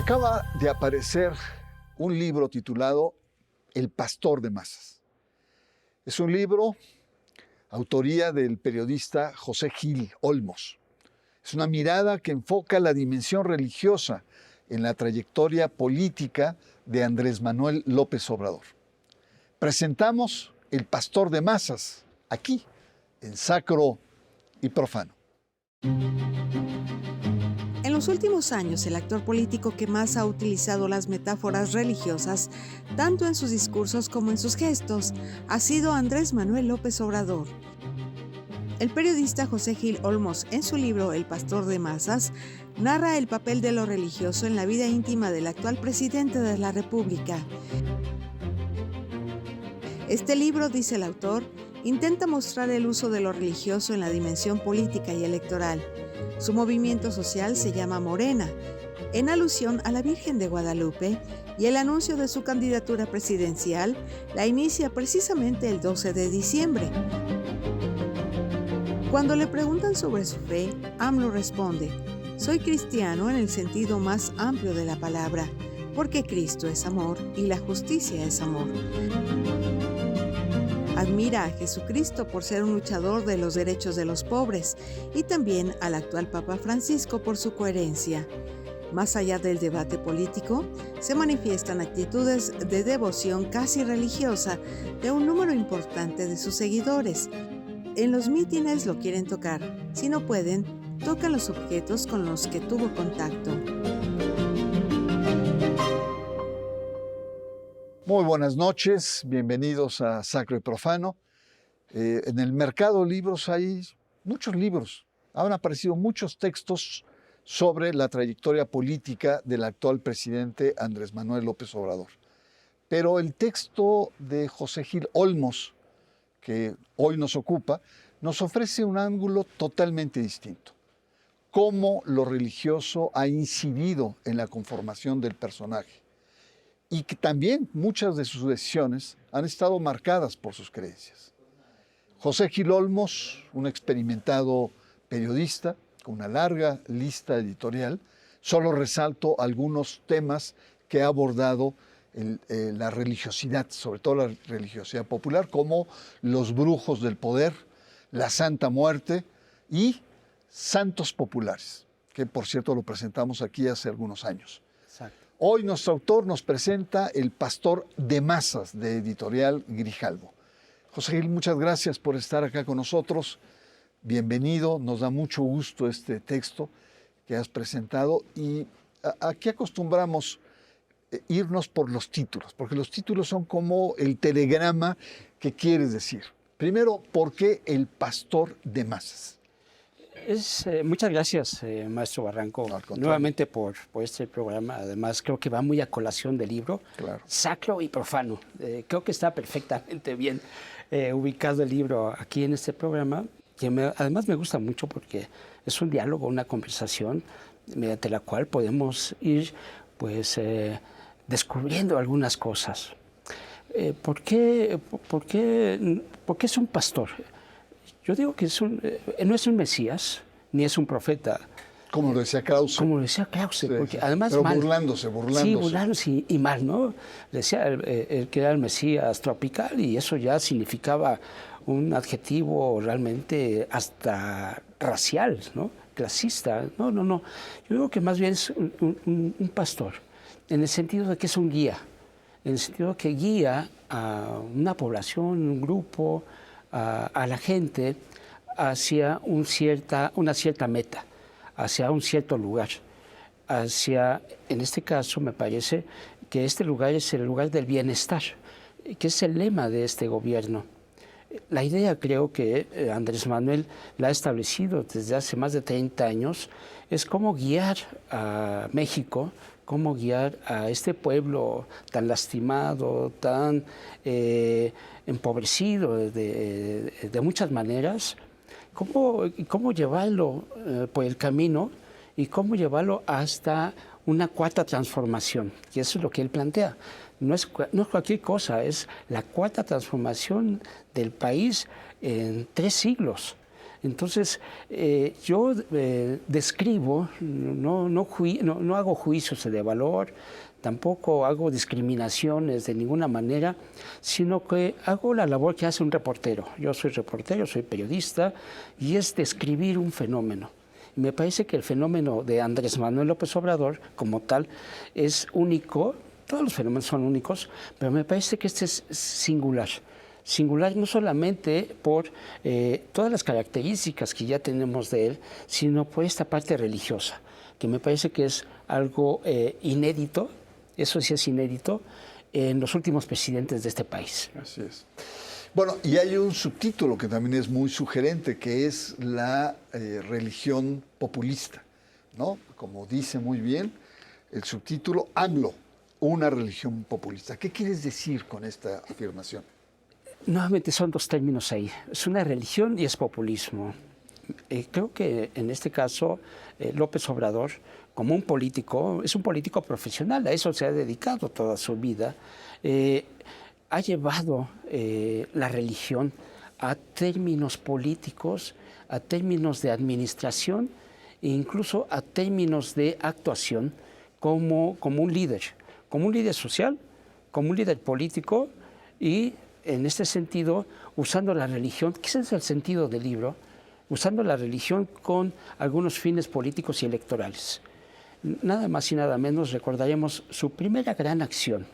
Acaba de aparecer un libro titulado El pastor de masas. Es un libro, autoría del periodista José Gil Olmos. Es una mirada que enfoca la dimensión religiosa en la trayectoria política de Andrés Manuel López Obrador. Presentamos El pastor de masas, aquí, en Sacro y Profano. En los últimos años, el actor político que más ha utilizado las metáforas religiosas, tanto en sus discursos como en sus gestos, ha sido Andrés Manuel López Obrador. El periodista José Gil Olmos, en su libro El pastor de masas, narra el papel de lo religioso en la vida íntima del actual presidente de la República. Este libro, dice el autor, intenta mostrar el uso de lo religioso en la dimensión política y electoral. Su movimiento social se llama Morena, en alusión a la Virgen de Guadalupe, y el anuncio de su candidatura presidencial la inicia precisamente el 12 de diciembre. Cuando le preguntan sobre su fe, AMLO responde: soy cristiano en el sentido más amplio de la palabra, porque Cristo es amor y la justicia es amor. Admira a Jesucristo por ser un luchador de los derechos de los pobres y también al actual Papa Francisco por su coherencia. Más allá del debate político, se manifiestan actitudes de devoción casi religiosa de un número importante de sus seguidores. En los mítines lo quieren tocar. Si no pueden, tocan los objetos con los que tuvo contacto. Muy buenas noches, bienvenidos a Sacro y Profano. En el mercado de libros hay muchos libros. Han aparecido muchos textos sobre la trayectoria política del actual presidente Andrés Manuel López Obrador. Pero el texto de José Gil Olmos, que hoy nos ocupa, nos ofrece un ángulo totalmente distinto. Cómo lo religioso ha incidido en la conformación del personaje. Y que también muchas de sus decisiones han estado marcadas por sus creencias. José Gil Olmos, un experimentado periodista con una larga lista editorial, solo resalto algunos temas que ha abordado la religiosidad, sobre todo la religiosidad popular, como los brujos del poder, la Santa Muerte y santos populares, que por cierto lo presentamos aquí hace algunos años. Exacto. Hoy nuestro autor nos presenta El pastor de masas, de Editorial Grijalbo. José Gil, muchas gracias por estar acá con nosotros. Bienvenido, nos da mucho gusto este texto que has presentado. Y aquí acostumbramos irnos por los títulos, porque los títulos son como el telegrama que quieres decir. Primero, ¿por qué El pastor de masas? Muchas gracias, maestro Barranco, nuevamente por este programa. Además, creo que va muy a colación del libro, claro. Sacro y Profano. Creo que está perfectamente bien ubicado el libro aquí en este programa, que además me gusta mucho porque es un diálogo, una conversación mediante la cual podemos ir pues, descubriendo algunas cosas. ¿Por qué es un pastor? Yo digo que no es un Mesías, ni es un profeta. Como lo decía Krause. Como lo decía Krause, sí, porque además pero mal. burlándose. Sí, burlándose y mal, ¿no? Decía que era el Mesías tropical y eso ya significaba un adjetivo realmente hasta racial, ¿no? Clasista. No. Yo digo que más bien es un pastor, en el sentido de que es un guía, en el sentido de que guía a una población, un grupo, a la gente hacia una cierta meta, hacia un cierto lugar, en este caso me parece que este lugar es el lugar del bienestar, que es el lema de este gobierno. La idea, creo que Andrés Manuel la ha establecido desde hace más de 30 años, es cómo guiar a México, cómo guiar a este pueblo tan lastimado, tan empobrecido de muchas maneras, cómo llevarlo por el camino y cómo llevarlo hasta una cuarta transformación, que eso es lo que él plantea. No es cualquier cosa, es la cuarta transformación del país en 3 siglos. Entonces, yo describo, no hago juicios de valor, tampoco hago discriminaciones de ninguna manera, sino que hago la labor que hace un reportero. Yo soy reportero, soy periodista, y es describir un fenómeno. Me parece que el fenómeno de Andrés Manuel López Obrador, como tal, es único. Todos los fenómenos son únicos, pero me parece que este es singular. Singular no solamente por todas las características que ya tenemos de él, sino por esta parte religiosa, que me parece que es algo inédito, eso sí es inédito, en los últimos presidentes de este país. Así es. Bueno, y hay un subtítulo que también es muy sugerente, que es la religión populista, ¿no? Como dice muy bien el subtítulo, AMLO, una religión populista. ¿Qué quieres decir con esta afirmación? Nuevamente son dos términos ahí. Es una religión y es populismo. Creo que en este caso López Obrador, como un político, es un político profesional, a eso se ha dedicado toda su vida, ha llevado la religión a términos políticos, a términos de administración e incluso a términos de actuación como un líder social, como un líder político y en este sentido usando la religión, que ese es el sentido del libro, usando la religión con algunos fines políticos y electorales. Nada más y nada menos recordaremos su primera gran acción,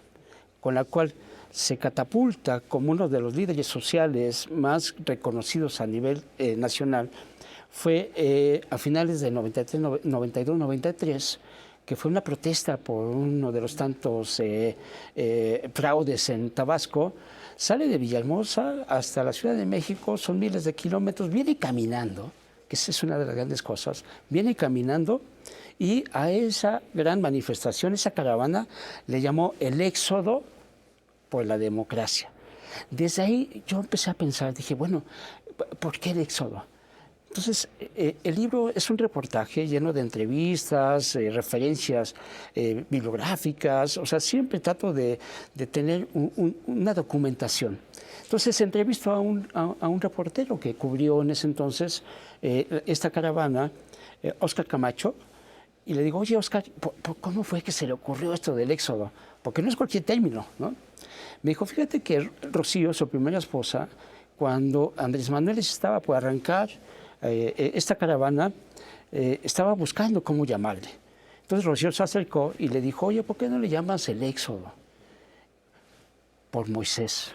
con la cual se catapulta como uno de los líderes sociales más reconocidos a nivel nacional, fue a finales de 92-93, que fue una protesta por uno de los tantos fraudes en Tabasco. Sale de Villahermosa hasta la Ciudad de México, son miles de kilómetros, viene caminando, que esa es una de las grandes cosas, viene caminando y a esa gran manifestación, esa caravana, le llamó el Éxodo por la democracia. Desde ahí yo empecé a pensar, dije, bueno, ¿por qué el Éxodo? Entonces, el libro es un reportaje lleno de entrevistas, referencias bibliográficas, o sea, siempre trato de tener una documentación. Entonces, entrevisto a un reportero que cubrió en ese entonces esta caravana, Óscar Camacho, y le digo, oye, Óscar, ¿cómo fue que se le ocurrió esto del Éxodo? Porque no es cualquier término, ¿no? Me dijo, fíjate que Rocío, su primera esposa, cuando Andrés Manuel estaba por arrancar esta caravana, estaba buscando cómo llamarle. Entonces Rocío se acercó y le dijo, oye, ¿por qué no le llamas el Éxodo? Por Moisés.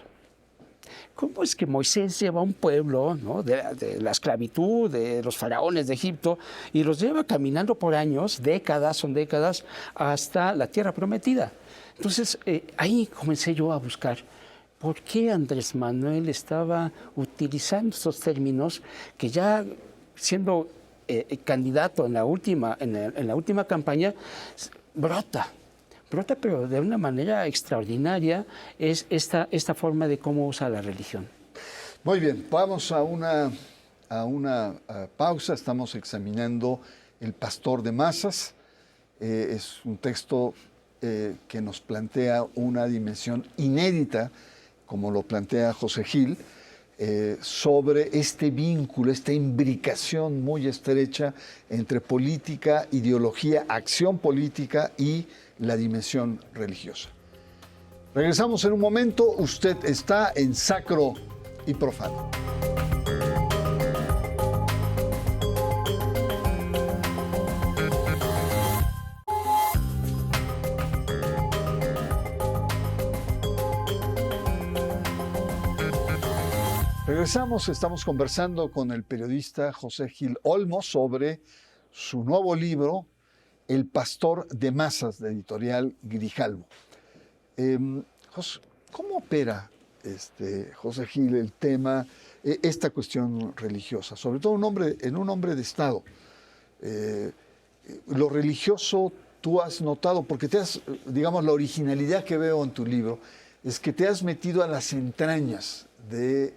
¿Cómo es que Moisés lleva a un pueblo, ¿no?, de la esclavitud, de los faraones de Egipto, y los lleva caminando por años, son décadas, hasta la tierra prometida? Entonces, ahí comencé yo a buscar por qué Andrés Manuel estaba utilizando estos términos que ya siendo candidato en la última campaña, brota, pero de una manera extraordinaria es esta forma de cómo usa la religión. Muy bien, vamos a una pausa. Estamos examinando El pastor de masas. Es un texto que nos plantea una dimensión inédita, como lo plantea José Gil, sobre este vínculo, esta imbricación muy estrecha entre política, ideología, acción política y la dimensión religiosa. Regresamos en un momento. Usted está en Sacro y Profano. Regresamos, estamos conversando con el periodista José Gil Olmos sobre su nuevo libro, El pastor de masas, de editorial Grijalbo. ¿Cómo opera, José Gil, el tema, esta cuestión religiosa? Sobre todo en un hombre de Estado. Lo religioso tú has notado, porque digamos, la originalidad que veo en tu libro es que te has metido a las entrañas de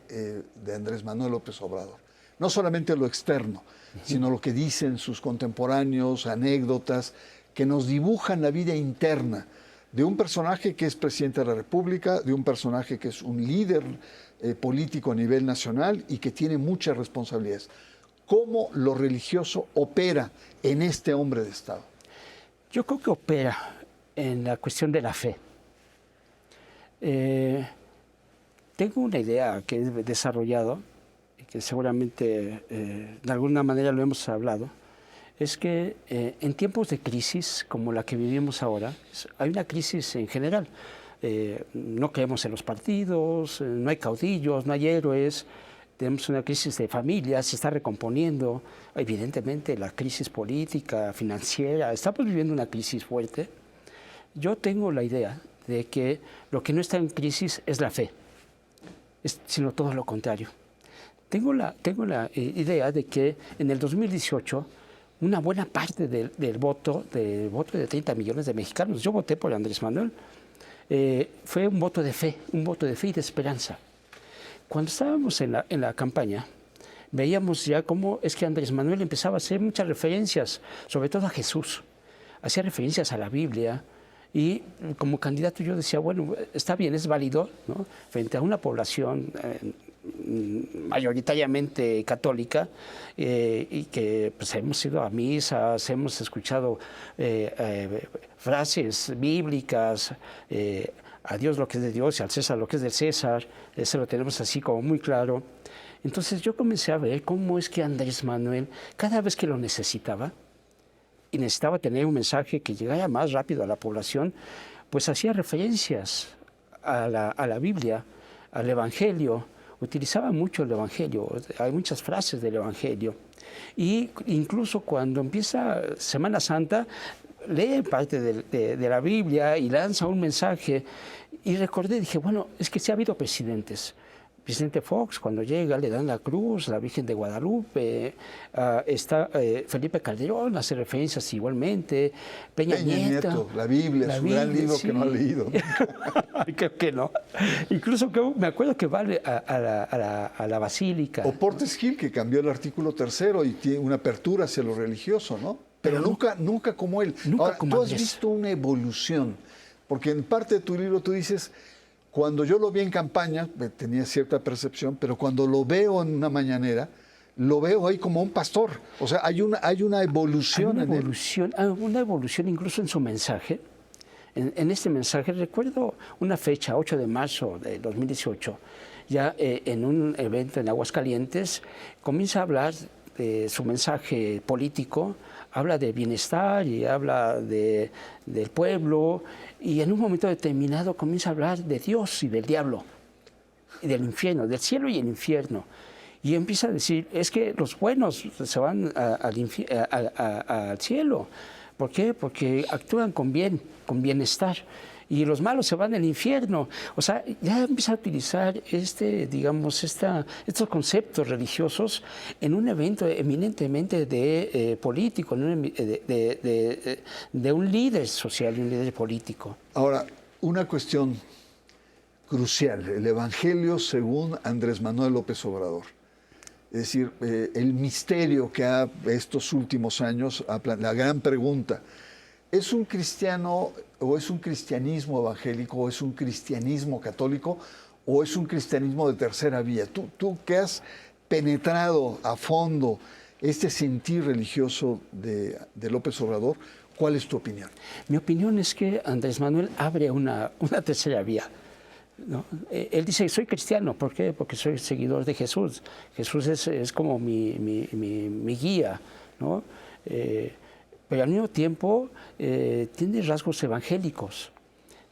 Andrés Manuel López Obrador. No solamente lo externo, sino lo que dicen sus contemporáneos, anécdotas, que nos dibujan la vida interna de un personaje que es presidente de la República, de un personaje que es un líder político a nivel nacional y que tiene muchas responsabilidades. cómo lo religioso opera en este hombre de Estado. Yo creo que opera en la cuestión de la fe. Tengo una idea que he desarrollado, que seguramente de alguna manera lo hemos hablado, es que en tiempos de crisis como la que vivimos ahora, hay una crisis en general. No creemos en los partidos, no hay caudillos, no hay héroes, tenemos una crisis de familias, se está recomponiendo, evidentemente la crisis política, financiera, estamos viviendo una crisis fuerte. Yo tengo la idea de que lo que no está en crisis es la fe, sino todo lo contrario. Tengo la idea de que en el 2018 una buena parte del voto de 30 millones de mexicanos, yo voté por Andrés Manuel, fue un voto de fe y de esperanza. Cuando estábamos en la campaña, veíamos ya cómo es que Andrés Manuel empezaba a hacer muchas referencias, sobre todo a Jesús, hacía referencias a la Biblia, y como candidato yo decía, bueno, está bien, es válido, ¿no?, frente a una población mayoritariamente católica, y que pues, hemos ido a misas, hemos escuchado frases bíblicas, a Dios lo que es de Dios y al César lo que es del César, eso lo tenemos así como muy claro. Entonces yo comencé a ver cómo es que Andrés Manuel, cada vez que lo necesitaba, y necesitaba tener un mensaje que llegara más rápido a la población, pues hacía referencias a la Biblia, al Evangelio, utilizaba mucho el Evangelio, hay muchas frases del Evangelio. Y incluso cuando empieza Semana Santa, lee parte de la Biblia y lanza un mensaje. Y recordé, dije, bueno, es que sí ha habido presidentes. Vicente Fox, cuando llega, le dan la cruz, la Virgen de Guadalupe, está Felipe Calderón, hace referencias igualmente, Peña Nieto, la Biblia, es un gran libro sí. que no ha leído. Creo que no. Incluso me acuerdo que va a la Basílica. O Portes Gil, que cambió el artículo 3º y tiene una apertura hacia lo religioso, ¿no? Pero nunca como él. Ahora, tú has visto una evolución, porque en parte de tu libro tú dices, cuando yo lo vi en campaña, tenía cierta percepción, pero cuando lo veo en una mañanera, lo veo ahí como un pastor. O sea, hay una evolución en él. Una evolución incluso en su mensaje. En este mensaje, recuerdo una fecha, 8 de marzo de 2018, ya en un evento en Aguascalientes, comienza a hablar de su mensaje político, habla de bienestar y habla del pueblo, y en un momento determinado comienza a hablar de Dios y del diablo, y del infierno, del cielo y el infierno. Y empieza a decir, es que los buenos se van al cielo. ¿Por qué? Porque actúan con bienestar. Y los malos se van al infierno. O sea, ya empieza a utilizar estos conceptos religiosos en un evento eminentemente político, de un líder social y un líder político. Ahora, una cuestión crucial, el Evangelio según Andrés Manuel López Obrador. Es decir, el misterio que ha estos últimos años, la gran pregunta, ¿es un cristiano o es un cristianismo evangélico o es un cristianismo católico o es un cristianismo de tercera vía? Tú que has penetrado a fondo este sentir religioso de López Obrador, ¿cuál es tu opinión? Mi opinión es que Andrés Manuel abre una tercera vía, ¿no? Él dice, soy cristiano. ¿Por qué? Porque soy seguidor de Jesús. Jesús es como mi guía, ¿no? Pero al mismo tiempo tiene rasgos evangélicos,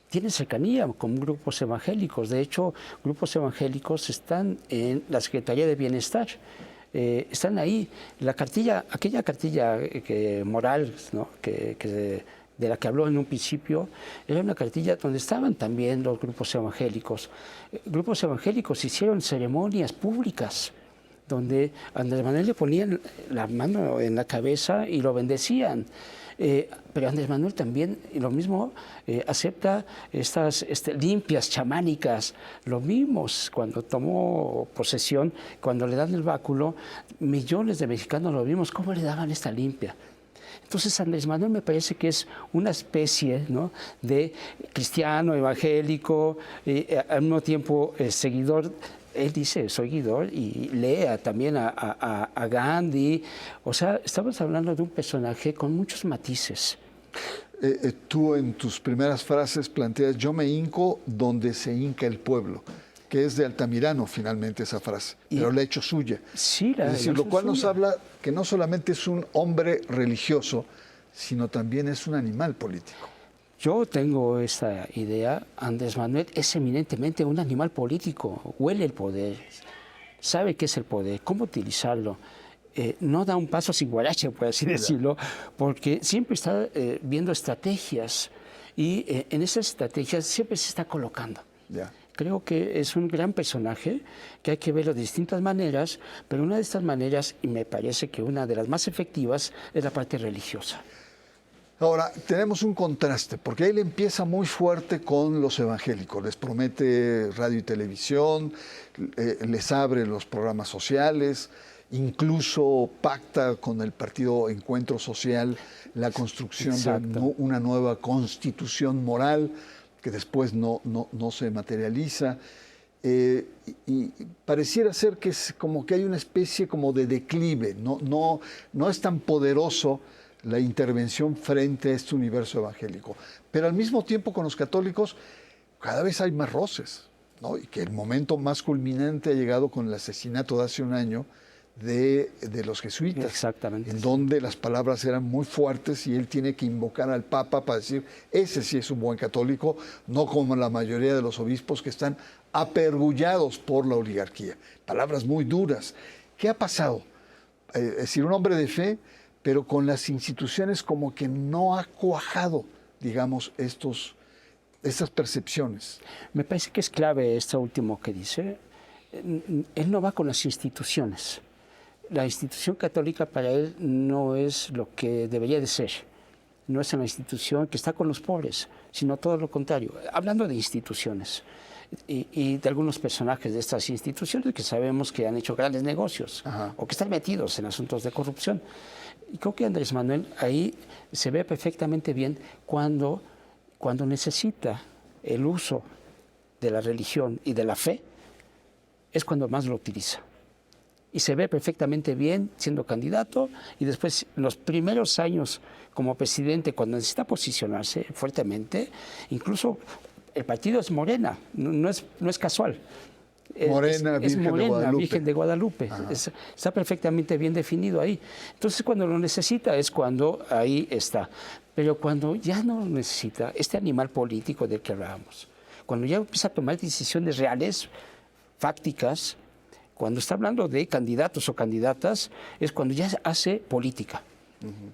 tiene cercanía con grupos evangélicos. De hecho, grupos evangélicos están en la Secretaría de Bienestar, están ahí. Aquella cartilla moral, ¿no?, de la que habló en un principio, era una cartilla donde estaban también los grupos evangélicos. Grupos evangélicos hicieron ceremonias públicas donde Andrés Manuel le ponían la mano en la cabeza y lo bendecían. Pero Andrés Manuel también, y lo mismo, acepta estas limpias chamánicas. Lo vimos cuando tomó posesión, cuando le dan el báculo, millones de mexicanos lo vimos, cómo le daban esta limpia. Entonces Andrés Manuel me parece que es una especie, ¿no?, de cristiano, evangélico, al mismo tiempo seguidor él dice, soy seguidor, y lee también a Gandhi. O sea, estamos hablando de un personaje con muchos matices. Tú en tus primeras frases planteas, yo me hinco donde se hinca el pueblo, que es de Altamirano finalmente esa frase, pero la ha hecho suya. Sí, es decir, lo cual nos habla que no solamente es un hombre religioso, sino también es un animal político. Yo tengo esta idea. Andrés Manuel es eminentemente un animal político, huele el poder, sabe qué es el poder, cómo utilizarlo. No da un paso sin guarache, por así decirlo, porque siempre está viendo estrategias y en esas estrategias siempre se está colocando. Creo que es un gran personaje que hay que verlo de distintas maneras, pero una de estas maneras, y me parece que una de las más efectivas, es la parte religiosa. Ahora, tenemos un contraste, porque él empieza muy fuerte con los evangélicos, les promete radio y televisión, les abre los programas sociales, incluso pacta con el partido Encuentro Social la construcción de una nueva constitución moral que después no se materializa. Y pareciera ser que es como que hay una especie como de declive, no es tan poderoso la intervención frente a este universo evangélico. Pero al mismo tiempo con los católicos cada vez hay más roces, ¿no? Y que el momento más culminante ha llegado con el asesinato de hace un año de los jesuitas. Exactamente. En donde las palabras eran muy fuertes y él tiene que invocar al Papa para decir, ese sí es un buen católico, no como la mayoría de los obispos que están apergullados por la oligarquía. Palabras muy duras. ¿Qué ha pasado? Es decir, un hombre de fe, pero con las instituciones como que no ha cuajado, digamos, estas percepciones. Me parece que es clave esto último que dice. Él no va con las instituciones. La institución católica para él no es lo que debería de ser. No es una institución que está con los pobres, sino todo lo contrario. Hablando de instituciones y de algunos personajes de estas instituciones que sabemos que han hecho grandes negocios o que están metidos en asuntos de corrupción. Y creo que Andrés Manuel ahí se ve perfectamente bien cuando necesita el uso de la religión y de la fe, es cuando más lo utiliza. Y se ve perfectamente bien siendo candidato y después los primeros años como presidente, cuando necesita posicionarse fuertemente, incluso el partido es Morena, no es casual. Morena, Virgen de Guadalupe. Está perfectamente bien definido ahí. Entonces, cuando lo necesita es cuando ahí está. Pero cuando ya no lo necesita, este animal político del que hablábamos, cuando ya empieza a tomar decisiones reales, fácticas, cuando está hablando de candidatos o candidatas, es cuando ya hace política.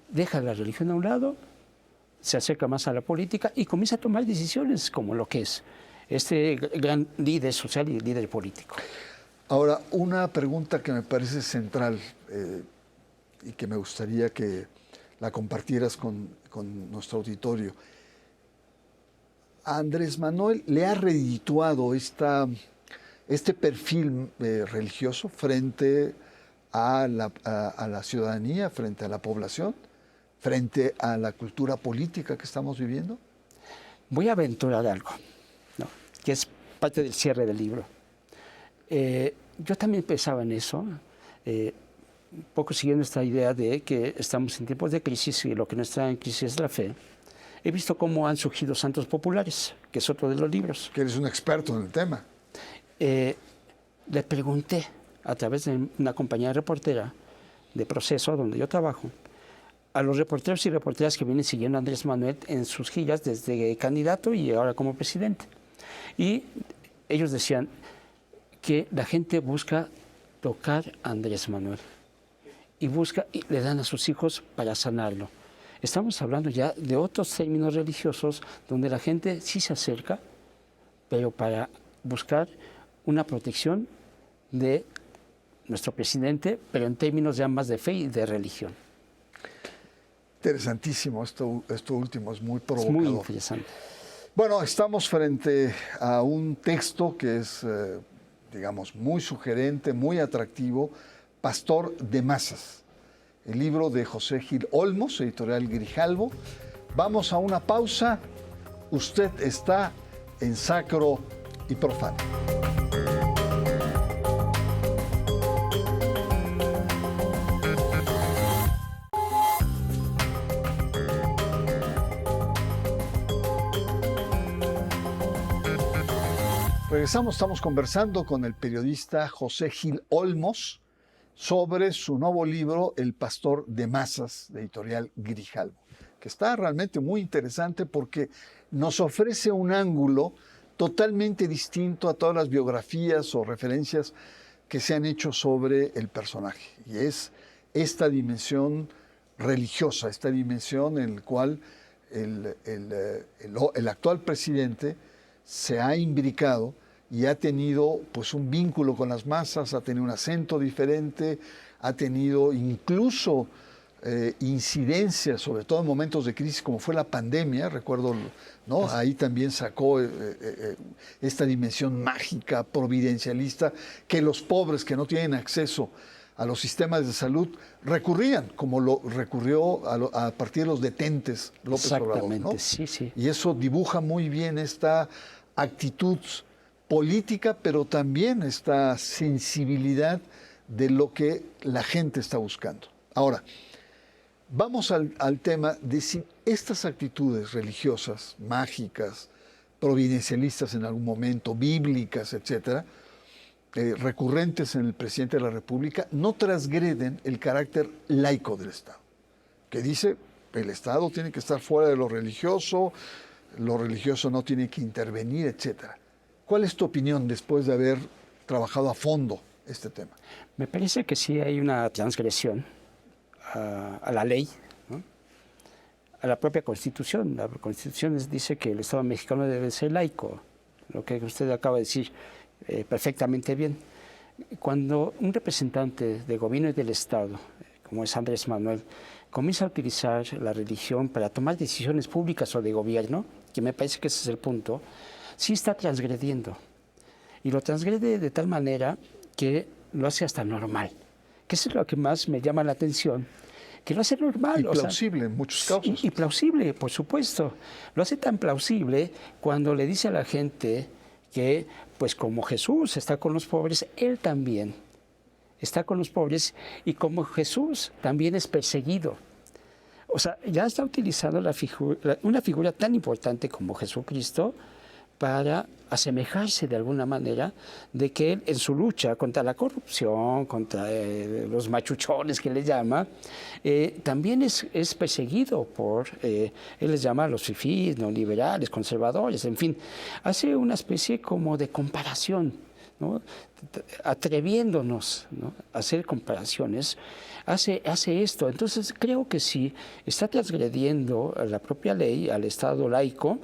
Deja la religión a un lado, se acerca más a la política y comienza a tomar decisiones como lo que es este gran líder social y líder político. Ahora, una pregunta que me parece central y que me gustaría que la compartieras con nuestro auditorio. ¿A Andrés Manuel le ha redituado este perfil religioso frente a la ciudadanía, frente a la población, frente a la cultura política que estamos viviendo? Voy a aventurar algo, ¿no?, que es parte del cierre del libro. Yo también pensaba en eso, un poco siguiendo esta idea de que estamos en tiempos de crisis y lo que nos trae en crisis es la fe. He visto cómo han surgido santos populares, que es otro de los libros. Que eres un experto en el tema. Le pregunté a través de una compañía reportera de Proceso, donde yo trabajo, a los reporteros y reporteras que vienen siguiendo a Andrés Manuel en sus giras desde candidato y ahora como presidente. Y ellos decían que la gente busca tocar a Andrés Manuel y le dan a sus hijos para sanarlo. Estamos hablando ya de otros términos religiosos donde la gente sí se acerca, pero para buscar una protección de nuestro presidente, pero en términos ya más de fe y de religión. Interesantísimo, esto último es muy provocador. Es muy interesante. Bueno, estamos frente a un texto que es, digamos, muy sugerente, muy atractivo, Pastor de Masas, el libro de José Gil Olmos, editorial Grijalvo. Vamos a una pausa. Usted está en Sacro y Profano. Regresamos, estamos conversando con el periodista José Gil Olmos sobre su nuevo libro, El pastor de masas, de editorial Grijalbo, que está realmente muy interesante porque nos ofrece un ángulo totalmente distinto a todas las biografías o referencias que se han hecho sobre el personaje. Y es esta dimensión religiosa, esta dimensión en la cual el actual presidente se ha imbricado y ha tenido pues un vínculo con las masas, ha tenido un acento diferente, ha tenido incluso incidencias, sobre todo en momentos de crisis como fue la pandemia, recuerdo, ¿no? Ahí también sacó esta dimensión mágica, providencialista, que los pobres que no tienen acceso a los sistemas de salud recurrían, como lo recurrió a partir de los detentes López Obrador, ¿no? Sí, sí. Y eso dibuja muy bien esta actitud política, pero también esta sensibilidad de lo que la gente está buscando. Ahora, vamos al tema de si estas actitudes religiosas, mágicas, providencialistas en algún momento, bíblicas, etcétera, recurrentes en el presidente de la República, no transgreden el carácter laico del Estado, que dice el Estado tiene que estar fuera de lo religioso no tiene que intervenir, etcétera. ¿Cuál es tu opinión después de haber trabajado a fondo este tema? Me parece que sí hay una transgresión a la ley, ¿no? A la propia Constitución. La Constitución dice que el Estado mexicano debe ser laico, lo que usted acaba de decir perfectamente bien. Cuando un representante del gobierno y del Estado, como es Andrés Manuel, comienza a utilizar la religión para tomar decisiones públicas o de gobierno, que me parece que ese es el punto, sí está transgrediendo. Y lo transgrede de tal manera que lo hace hasta normal. Que eso es lo que más me llama la atención. Que lo hace normal. Y plausible en muchos casos. Y plausible, por supuesto. Lo hace tan plausible cuando le dice a la gente que, pues como Jesús está con los pobres, Él también está con los pobres, y como Jesús también es perseguido. O sea, ya está utilizando una figura tan importante como Jesucristo para asemejarse de alguna manera de que él en su lucha contra la corrupción, contra los machuchones que le llama, también es perseguido por, él les llama a los fifís, neoliberales, conservadores, en fin, hace una especie como de comparación, ¿no? Atreviéndonos, ¿no?, a hacer comparaciones, hace esto. Entonces creo que sí está transgrediendo a la propia ley, al Estado laico,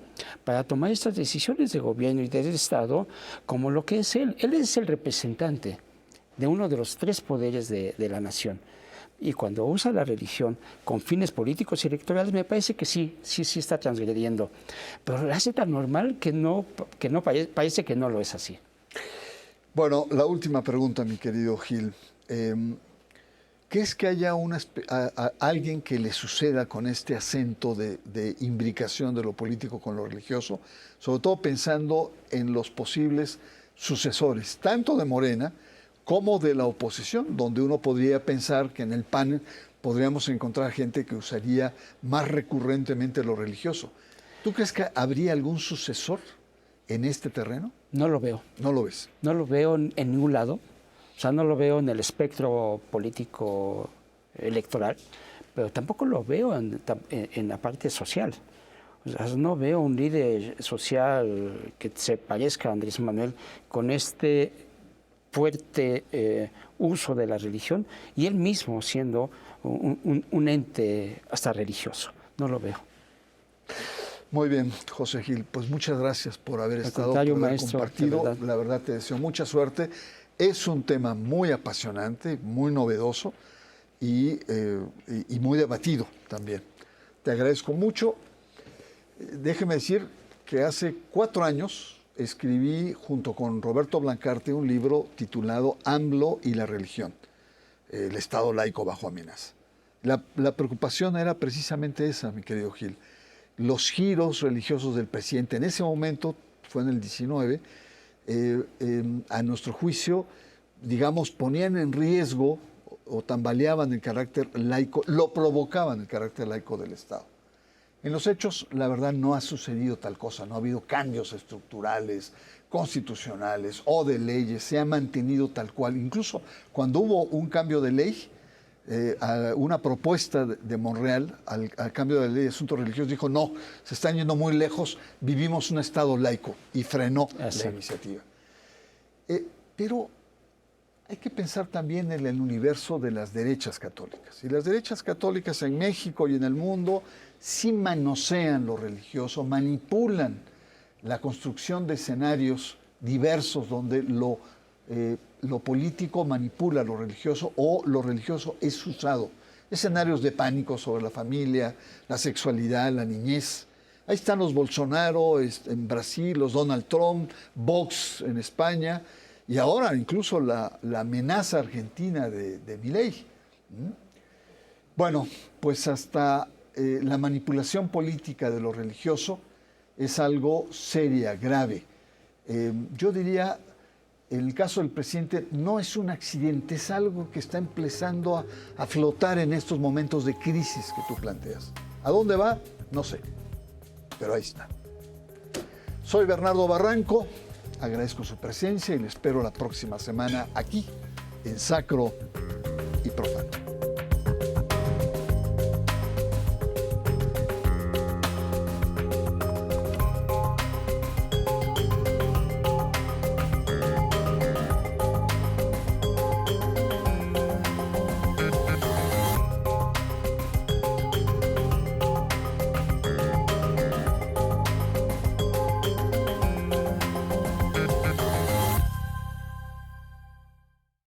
para tomar estas decisiones de gobierno y del Estado como lo que es él. Él es el representante de uno de los tres poderes de la nación. Y cuando usa la religión con fines políticos y electorales, me parece que sí está transgrediendo. Pero lo hace tan normal que parece que no lo es así. Bueno, la última pregunta, mi querido Gil. ¿Crees que haya alguien que le suceda con este acento de imbricación de lo político con lo religioso? Sobre todo pensando en los posibles sucesores, tanto de Morena como de la oposición, donde uno podría pensar que en el PAN podríamos encontrar gente que usaría más recurrentemente lo religioso. ¿Tú crees que habría algún sucesor en este terreno? No lo veo. ¿No lo ves? No lo veo en ningún lado. O sea, no lo veo en el espectro político electoral, pero tampoco lo veo en la parte social. O sea, no veo un líder social que se parezca a Andrés Manuel con este fuerte uso de la religión y él mismo siendo un ente hasta religioso. No lo veo. Muy bien, José Gil, pues muchas gracias por haber estado, por haber maestro, compartido. La verdad te deseo mucha suerte. Es un tema muy apasionante, muy novedoso y muy debatido también. Te agradezco mucho. Déjeme decir que hace 4 años escribí junto con Roberto Blancarte un libro titulado AMLO y la religión, el Estado laico bajo amenaza. La preocupación era precisamente esa, mi querido Gil. Los giros religiosos del presidente en ese momento, fue en el 19, a nuestro juicio, digamos, ponían en riesgo o tambaleaban el carácter laico, lo provocaban el carácter laico del Estado. En los hechos, la verdad, no ha sucedido tal cosa, no ha habido cambios estructurales, constitucionales o de leyes se ha mantenido tal cual. Incluso cuando hubo un cambio de ley, a una propuesta de Monreal al cambio de ley de asuntos religiosos, dijo no, se están yendo muy lejos, vivimos un Estado laico, y frenó la iniciativa. Pero hay que pensar también en el universo de las derechas católicas. Y las derechas católicas en México y en el mundo sí manosean lo religioso, manipulan la construcción de escenarios diversos donde lo político manipula lo religioso o lo religioso es usado. Escenarios de pánico sobre la familia, la sexualidad, la niñez. Ahí están los Bolsonaro en Brasil, los Donald Trump, Vox en España y ahora incluso la amenaza argentina de Milei. Bueno, pues hasta la manipulación política de lo religioso es algo seria, grave. Yo diría, en el caso del presidente, no es un accidente, es algo que está empezando a flotar en estos momentos de crisis que tú planteas. ¿A dónde va? No sé, pero ahí está. Soy Bernardo Barranco, agradezco su presencia y le espero la próxima semana aquí en Sacro